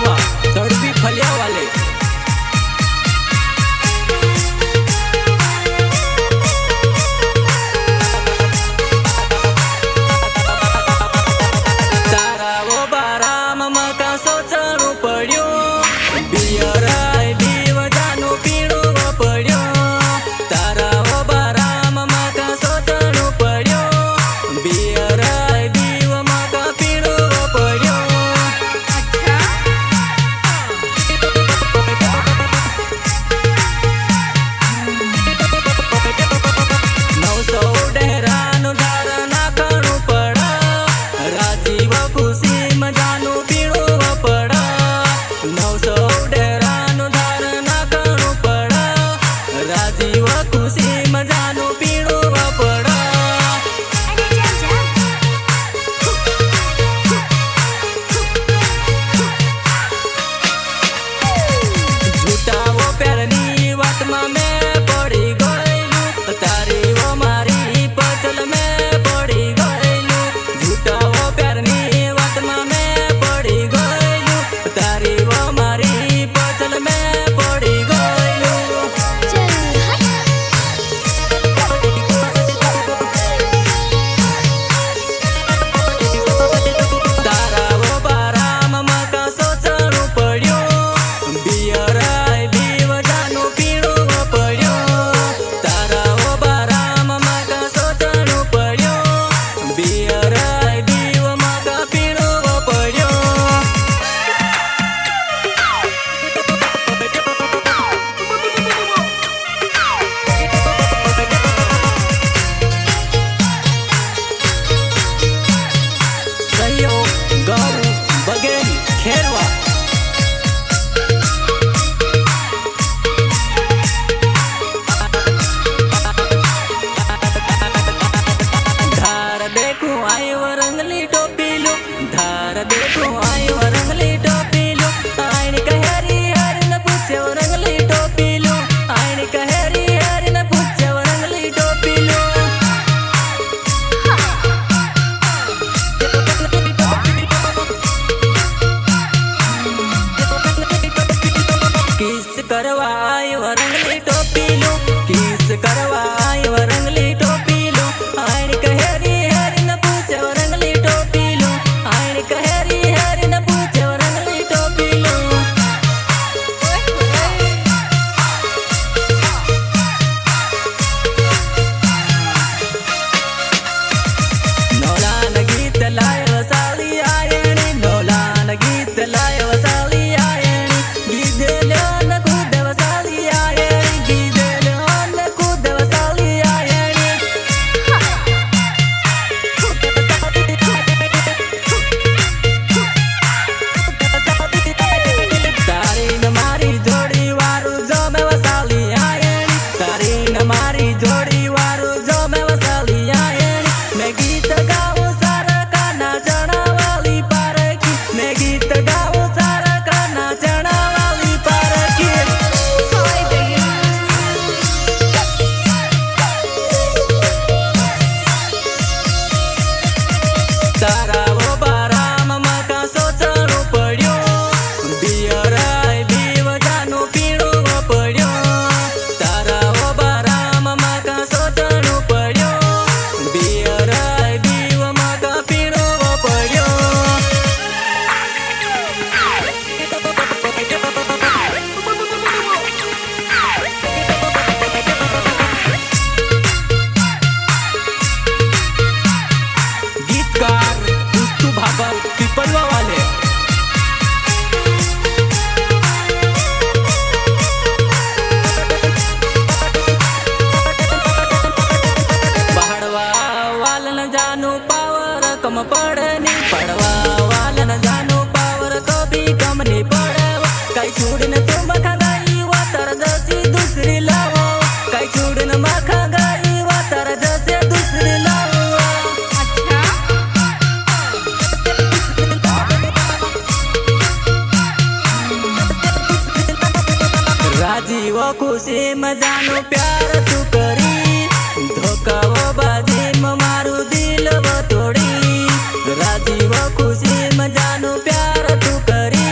खेरवा तड़पी फलिया वाले। तारा वो बाराम मका सोचनु पड्यो, बियराय बीव जानु पीणु पड्यो। तारा वो बाराम मका सोचनु पड्यो, बियराय बीव मका पीणु पड्यो। नौसो डेरानु धार नाखणु पड़ा, राजीव खुशी मजानु पीणु पड़ा। नौसो डेरानु धार नाखणु पड़ा, राजीव खुशी मजानु पीणु पड़ा। झूठा वो प्यारनी वात में मैं पड़ी गयलू, तारी वो मारी पचल में पड़ी गयलू। झूठा वो प्यारनी वात में मैं पड़ी गयलू, तारी वो मारी पचल में पड़ी गयलू। तारा वो बाराम मका सोचनु पड्यो, बियराय बीव जानु पीणु पड्यो। तारा वो बाराम मका सोचनु पड्यो, बियराय बीव मका पीणु पड्यो। सहयोग गौरू बगेरी खेरवा। धार देखो आई वो रंगली टोपी लो, धार देखो आई वो रंगली टोपी लो। आईनी कहरी हरी न पूछे वो रंगली टोपी लो, आईनी कहरी हरी न पूछे वो रंगली टोपी लो। किस करवा आई वो रंगली टोपी लो, किस करवा आई वो रंगली टोपी लो। आईनी कहरी हरी न पूछे वो रंगली टोपी लो, आईनी कहरी हरी न पूछे वो रंगली टोपी लो। नौलान गीत लाय वसाली आयणी, नौलान गीत लाय वसाली आयणी। गीदेल्यान खुद वसाली आयणी, गीदेल्यान खुद वसाली आयणी। तारी न मारी जोड़ी वारू जो मैं वसाली आयणी, तारी न मारी जोड़ी वारू जो मैं वसाली आयणी। मैं गीत गाऊं सारा काना जना वाली पारकी, मैं गीत गाऊं सारा काना जना वाली पारकी। तारा वो बाराम मका सोचनु पड्यो, बियराय बीव जानु पीणु पड्यो। तारा वो बाराम मका सोचनु पड्यो, बियराय बीव मका पीणु पड्यो। गीतकार पुस्तु भाबर पिपलवा वाले। पहाड़वा वालन जानु पावर कम पड़नी, पहाड़वा वालन जानु पावर कभी कम नहीं पड़े। कई छूड़न तुम खगाई वा तर जैसी दूसरी लाओ, कई छूड़न मा खगाई वा तर जैसे दूसरी लाओ। राजीव खुशी में जानु प्यार तू करी, धोखा वो बाजी में मारू दिल वो तोड़ी। राजीव खुशी में जानु प्यार तू करी,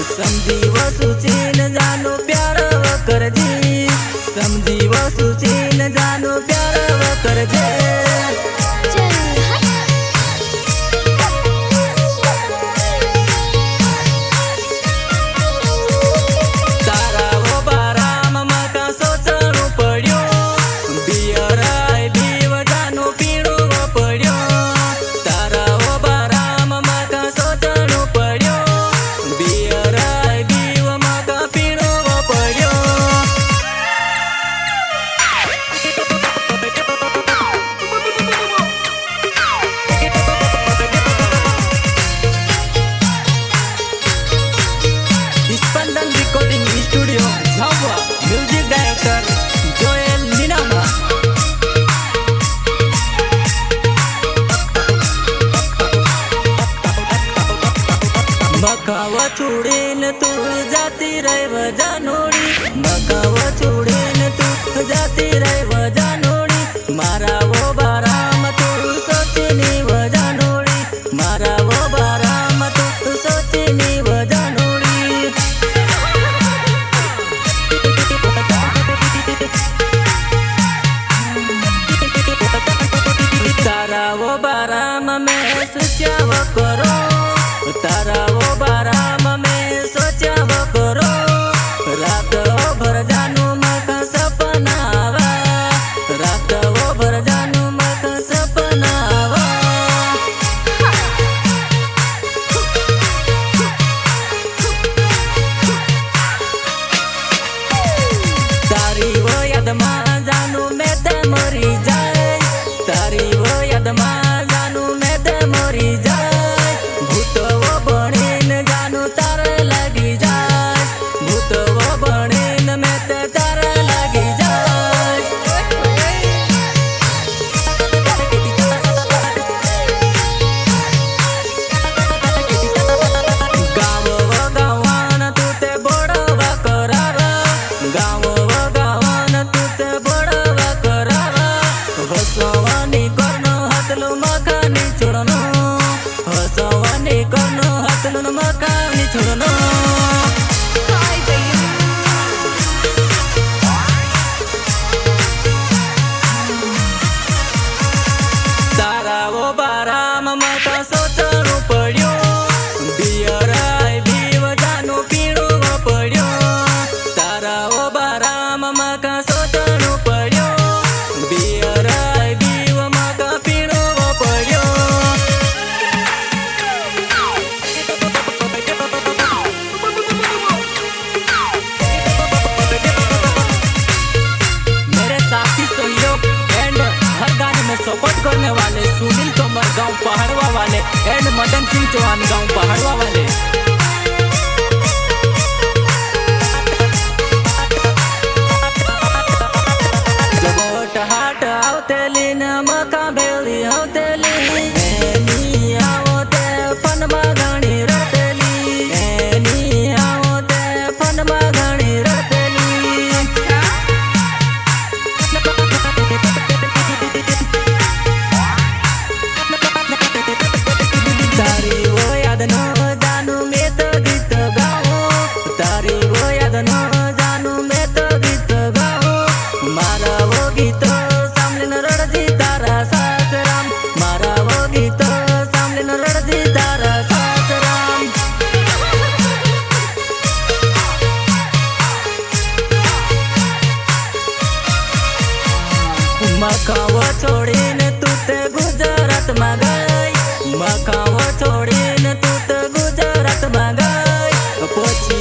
समझी वसुचीन जानो प्यार व करजी, समझी वसुचीन जानो प्यार व करजे। म्यूजिक डायरेक्टर जोएल नीनामा। मकाव छुड़ीन तू जाती रह जानोड़ी, मकाव छुड़ीन तू जाती रह जानोड़ी। मारा वो बाराम तू सोचनी व जानोड़ी, मारा वो बाराम तू सोचनी व जानोड़ी। तारा वो बाराम में सोचा वो करो, तारा वो बाराम में सोचा वो करो। रात भर जानू मका सपना आवा, रात वो भर जानू मका सपना आवा। तारी वो याद में जानू मैं ते मरी जाए, तारी वो याद में जानू मैं ते मरी जाए। भूत वो बनीन जानू तारे लगी जाए, भूत वो बनीन मैं ते तारे लगी जाए। गाँव वो गाँवान तू ते बड़वा करावा, गाँव वो गाँवान तू ते बड़वा करावा। हसवानी करनो हतलू मकानी छोड़नो, हसवानी करनो हतलू मकानी छोड़नो। तारा वो बाराम मका सोचनु पड्यो, बियराय बीव जानो पीणो पड्यो। तारा वो बाराम मका सोचनु पड्यो, बियराय बीव मका पीणो पड्यो। मेरे साथी सहयोग एंड हर गाने में सपोर्ट करने वाले सुनील तोमर गांव पहाड़वा वाले एंड मदन सिंह चौहान गांव पहाड़वा वाले। जबोट हाट आवतेली न मका बेली आवतेली, एनी आवते फनमा घणी रतेली, एनी आवते फनमा घणी रतेली। तारी वो याद न जानू मैं तो गीत गाऊं, तारी वो याद न जानू मैं तो गीत गाऊं। मारा वो गीत सामने न रड़जी तारा सासराम, मारा वो गीत सामने न रड़जी तारा सासराम। मकाव छोड़ीन तू ते गुजरात में गई, मकाव छोड़ीन तू ते गुजरात में गई। पोछी